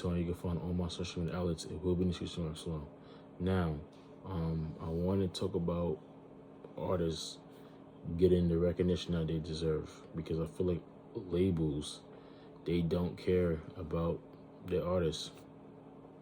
Salon. You can find all my social media outlets. It will be in the description box below. Now, I want to talk about artists getting the recognition that they deserve, because I feel like labels, they don't care about their artists.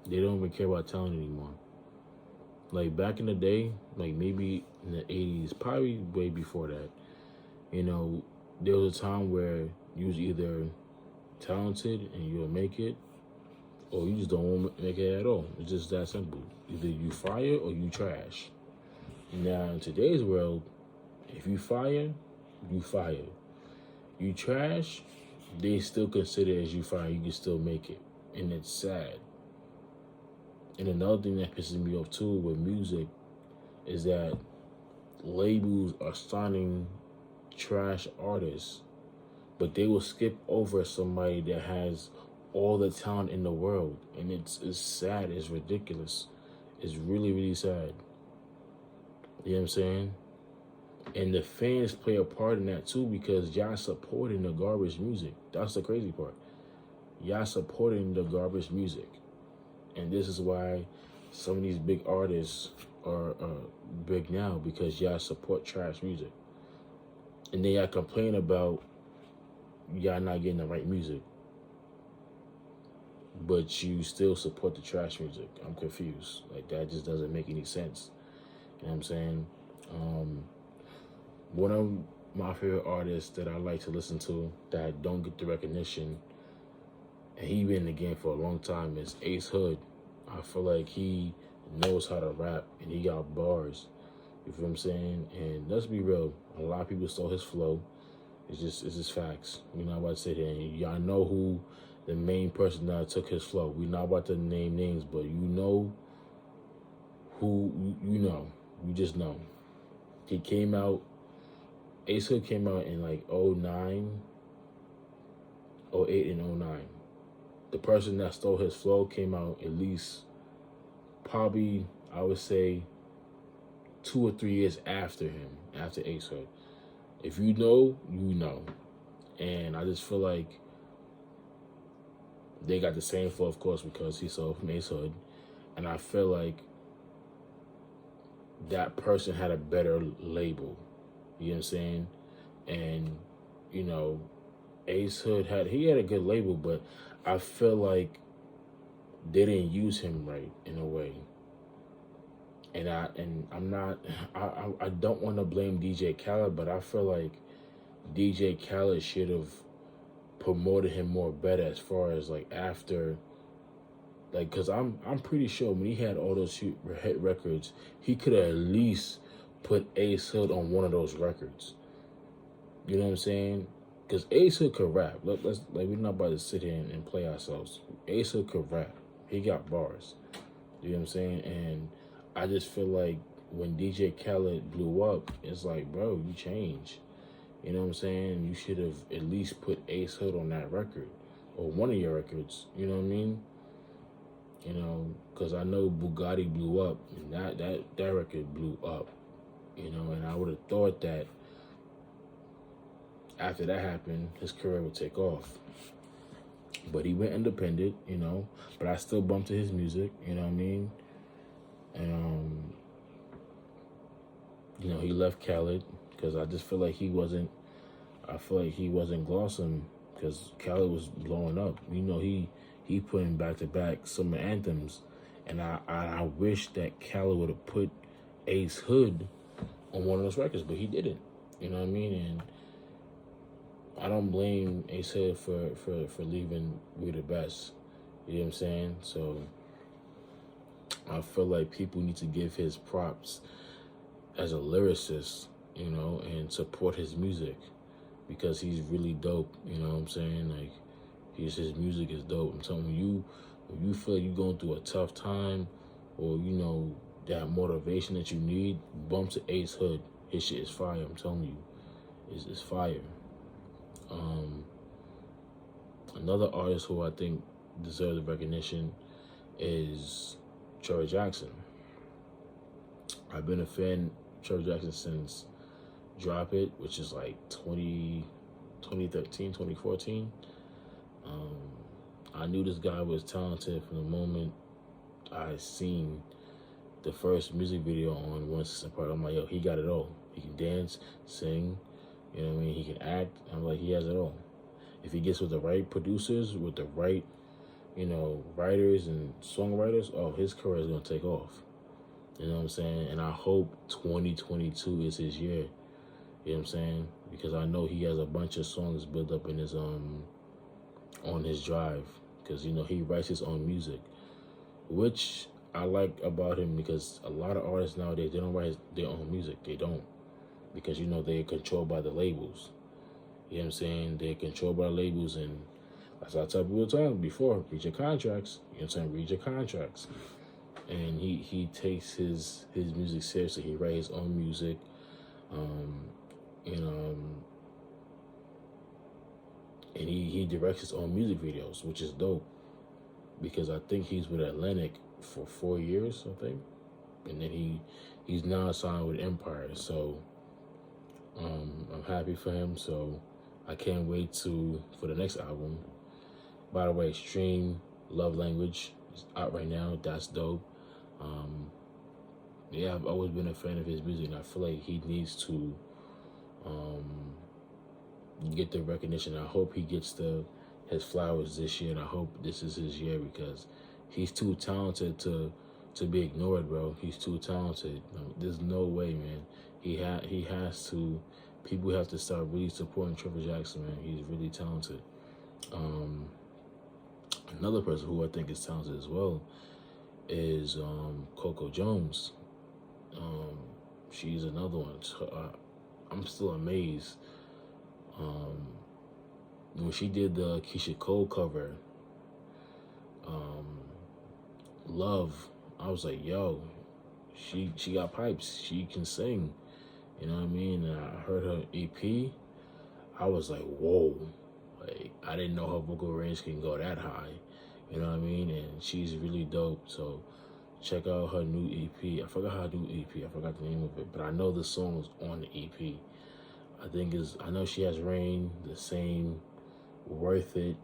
They don't even care about talent anymore. Like back in the day, like maybe in the 80s, probably way before that, there was a time where you was either talented and you'll make it, or you just don't want to make it at all. It's just that simple. Either you fire or you trash. Now, in today's world, if you fire, you fire. You trash, they still consider as you fire. You can still make it. And it's sad. And another thing that pisses me off too with music is that labels are signing trash artists, but they will skip over somebody that has all the talent in the world. And it's sad. It's ridiculous. It's really, really sad. You know what I'm saying? And the fans play a part in that too, because y'all supporting the garbage music. That's the crazy part. Y'all supporting the garbage music. And this is why some of these big artists are big now, because y'all support trash music. And then y'all complain about y'all not getting the right music, but you still support the trash music. I'm confused. Like, that just doesn't make any sense. You know what I'm saying? One of my favorite artists that I like to listen to that don't get the recognition, and he been in the game for a long time, is Ace Hood. I feel like he knows how to rap and he got bars. You feel what I'm saying? And let's be real, a lot of people stole his flow. It's just facts. We're not about to sit here and y'all know who the main person that took his flow. We're not about to name names, but you know who, you know. You just know. He came out, Ace Hood came out in like 09, 08 and 09. The person that stole his flow came out at least, probably, I would say, 2 or 3 years after him, after Ace Hood. If you know, you know. And I just feel like they got the same flow, of course, because he stole from Ace Hood. And I feel like that person had a better label. You know what I'm saying? And, Ace Hood had a good label, but I feel like they didn't use him right in a way. And I don't want to blame DJ Khaled, but I feel like DJ Khaled should have promoted him more better, as far as like after, like, cause I'm pretty sure when he had all those hit records, he could have at least put Ace Hood on one of those records. You know what I'm saying? Because Ace Hood could rap. Let's we're not about to sit here and play ourselves. Ace Hood could rap. He got bars. You know what I'm saying? And I just feel like when DJ Khaled blew up, it's like, bro, you changed. You know what I'm saying? You should have at least put Ace Hood on that record, or one of your records. You know what I mean? Because I know Bugatti blew up, and that record blew up. And I would have thought that after that happened, his career would take off. But he went independent, but I still bumped to his music, you know what I mean? And, he left Khaled because I just feel like he wasn't glossing, because Khaled was blowing up. He put in back-to-back summer anthems, and I wish that Khaled would have put Ace Hood on one of those records, but he didn't, you know what I mean? And I don't blame Ace Hood for leaving We the Best. You know what I'm saying? So I feel like people need to give his props as a lyricist, and support his music, because he's really dope. You know what I'm saying? Like, his music is dope. I'm telling you, when you feel like you're going through a tough time, or that motivation that you need, bump to Ace Hood. His shit is fire. I'm telling you, it's fire. Another artist who I think deserves recognition is Trevor Jackson. I've been a fan of Trevor Jackson since Drop It, which is like 2013, 2014. I knew this guy was talented from the moment I seen the first music video on One System Part. I'm like, yo, he got it all. He can dance, sing, you know what I mean? He can act. I'm like, he has it all. If he gets with the right producers, with the right, writers and songwriters, oh, his career is gonna take off. You know what I'm saying? And I hope 2022 is his year. You know what I'm saying? Because I know he has a bunch of songs built up in his on his drive. Because he writes his own music, which I like about him, because a lot of artists nowadays, they don't write their own music. They don't, because they're controlled by the labels. You know what I'm saying? They're controlled by the labels, and as I tell people time before, read your contracts. You know what I'm saying? Read your contracts. And he takes his music seriously. He writes his own music, and he directs his own music videos, which is dope. Because I think he's with Atlantic for 4 years, I think, and then he's now signed with Empire. So I'm happy for him. So I can't wait for the next album. By the way, Stream Love Language is out right now. That's dope. Yeah, I've always been a fan of his music, and I feel like he needs to get the recognition. I hope he gets his flowers this year, and I hope this is his year, because he's too talented to be ignored, bro. He's too talented. There's no way, man. He has to. People have to start really supporting Trevor Jackson, man. He's really talented. Another person who I think is talented as well is Coco Jones. She's another one. I'm still amazed. When she did the Keisha Cole cover, Love, I was like, yo, she got pipes. She can sing. You know what I mean? And I heard her EP. I was like, whoa. Like, I didn't know her vocal range can go that high. You know what I mean? And she's really dope. So check out her new EP. I forgot her new EP. I forgot the name of it. But I know the song was on the EP. I know she has Rain, the same, Worth It.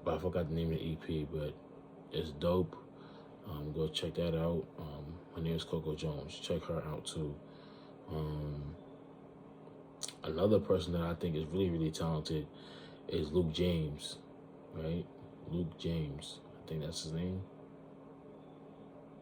But I forgot the name of the EP. But it's dope. Go check that out. Her name is Coco Jones. Check her out too. Another person that I think is really, really talented is Luke James, right? Luke James. I think that's his name.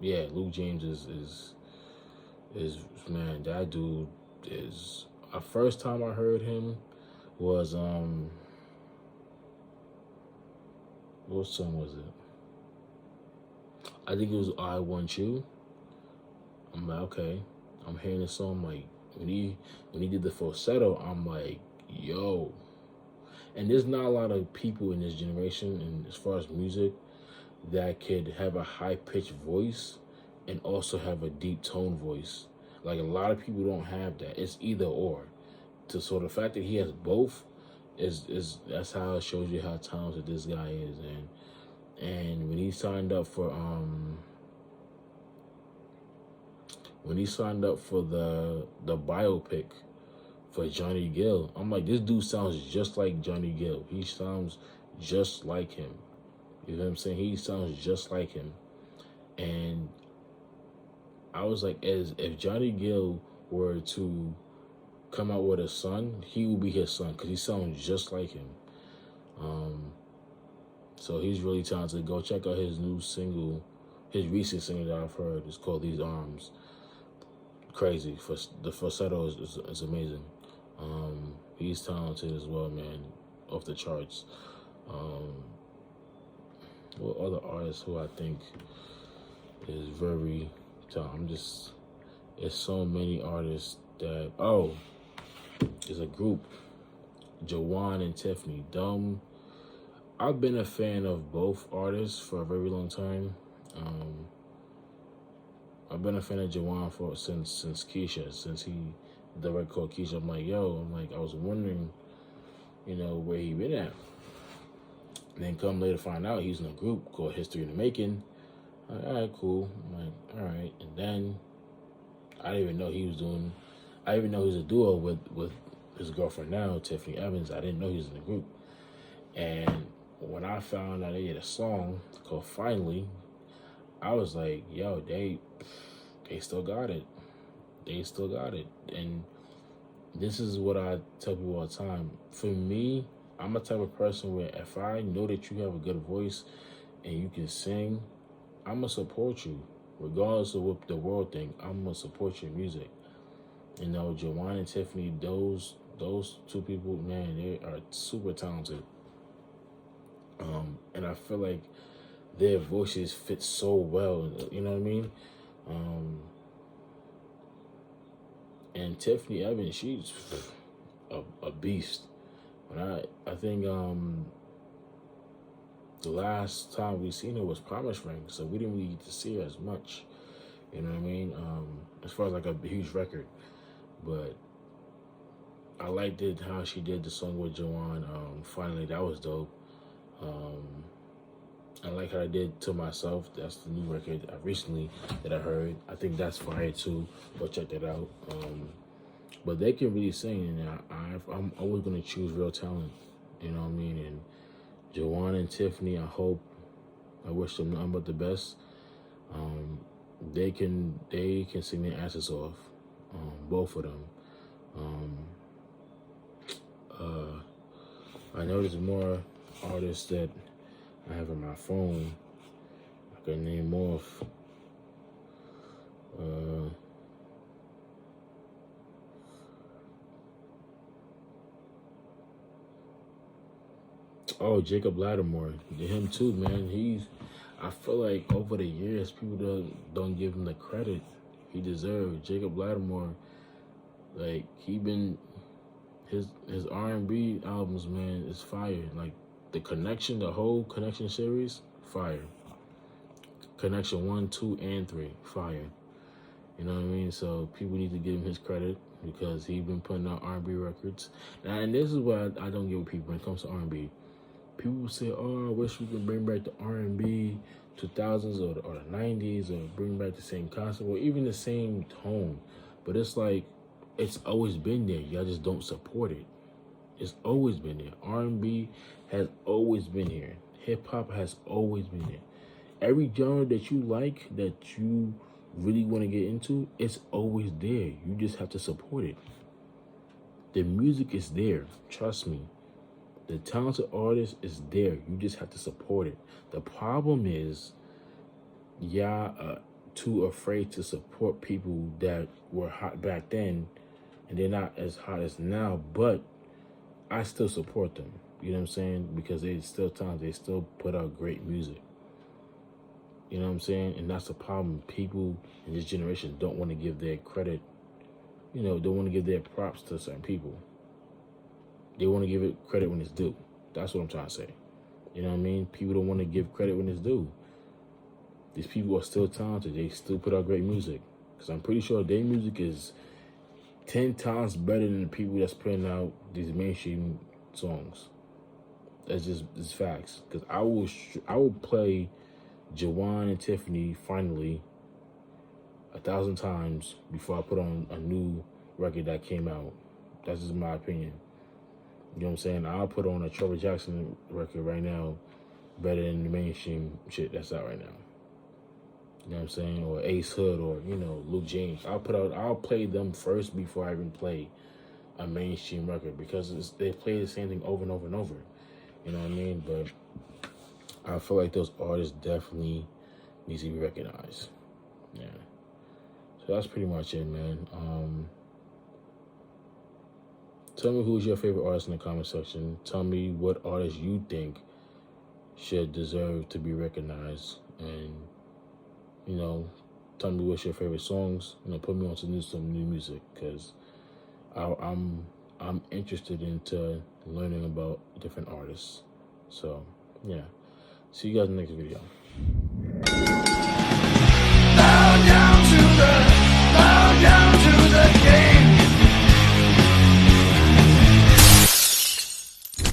Yeah, Luke James is man, that dude is. The first time I heard him was what song was it? I think it was I Want You. I'm like, okay. I'm hearing this song, like, when he did the falsetto, I'm like, yo. And there's not a lot of people in this generation, and as far as music, that could have a high-pitched voice and also have a deep tone voice. Like, a lot of people don't have that. It's either or. So the fact that he has both that's how it shows you how talented this guy is. And when he signed up for the biopic for Johnny Gill, I'm like, this dude sounds just like Johnny Gill. He sounds just like him. You know what I'm saying? He sounds just like him. And I was like, if Johnny Gill were to come out with a son, he would be his son, because he sounds just like him. So he's really talented. Go check out his new single, his recent single that I've heard. It's called These Arms. Crazy. The falsetto is amazing. He's talented as well, man. Off the charts. What other artists who I think is very talented? There's so many artists that, there's a group, Jawan and Tiffany. I've been a fan of both artists for a very long time. I've been a fan of Jawan since Keisha, since he did the record called Keisha. I was wondering, where he been at. And then come later find out he's in a group called History in the Making. Like, all right, cool. I'm like, all right. And then I didn't even know he was a duo with his girlfriend now, Tiffany Evans. I didn't know he was in the group. And when I found out they had a song called Finally, I was like, yo, they still got it. They still got it. And this is what I tell people all the time. For me, I'm a type of person where if I know that you have a good voice and you can sing, I'm going to support you. Regardless of what the world think, I'm going to support your music. You know, Jawan and Tiffany, those two people, man, they are super talented. And I feel like their voices fit so well, you know what I mean? And Tiffany Evans, she's a beast. And I think the last time we seen her was Promise Ring, so we didn't really get to see her as much. You know what I mean? As far as like a huge record. But I liked it how she did the song with Jawan. Finally, that was dope. I like how I did To Myself. That's the new record recently that I heard. I think that's fire too. Go check that out. But they can really sing, and I'm always gonna choose real talent. You know what I mean? And Jawan and Tiffany, I wish them nothing but the best. They can sing their asses off, both of them. I know there's more artists that I have on my phone. I can name off. Oh, Jacob Latimore. Him too, man. I feel like over the years, people don't give him the credit he deserves. Jacob Latimore, like, his R&B albums, man, is fire. Like, the whole Connection series, fire. Connection 1, 2, and 3, fire. You know what I mean? So people need to give him his credit because he's been putting out R&B records. And this is what I don't give with people when it comes to R&B. People say, oh, I wish we could bring back the R&B 2000s or the 90s or bring back the same concept or even the same tone. But it's like, it's always been there. Y'all just don't support it. It's always been there. R&B has always been here. Hip-hop has always been there. Every genre that you like, that you really want to get into, it's always there. You just have to support it. The music is there. Trust me. The talented artist is there. You just have to support it. The problem is, y'all are too afraid to support people that were hot back then, and they're not as hot as now, but I still support them. You know what I'm saying? Because they're still talented. They still put out great music. You know what I'm saying? And that's the problem. People in this generation don't want to give their credit, don't want to give their props to certain people. They want to give it credit when it's due. That's what I'm trying to say. You know what I mean? People don't want to give credit when it's due. These people are still talented. They still put out great music. Because I'm pretty sure their music is 10 times better than the people that's putting out these mainstream songs. It's facts. Because I will play Jawan and Tiffany Finally 1,000 times before I put on a new record that came out. That's just my opinion. You know what I'm saying? I'll put on a Trevor Jackson record right now better than the mainstream shit that's out right now. You know what I'm saying? Or Ace Hood or, Luke James. I'll play them first before I even play a mainstream record because they play the same thing over and over and over. You know what I mean? But I feel like those artists definitely need to be recognized. Yeah. So that's pretty much it, man. Tell me who's your favorite artist in the comment section. Tell me what artists you think should deserve to be recognized. And, tell me what's your favorite songs. Put me on to some new music because I'm interested into learning about different artists. So, yeah. See you guys in the next video.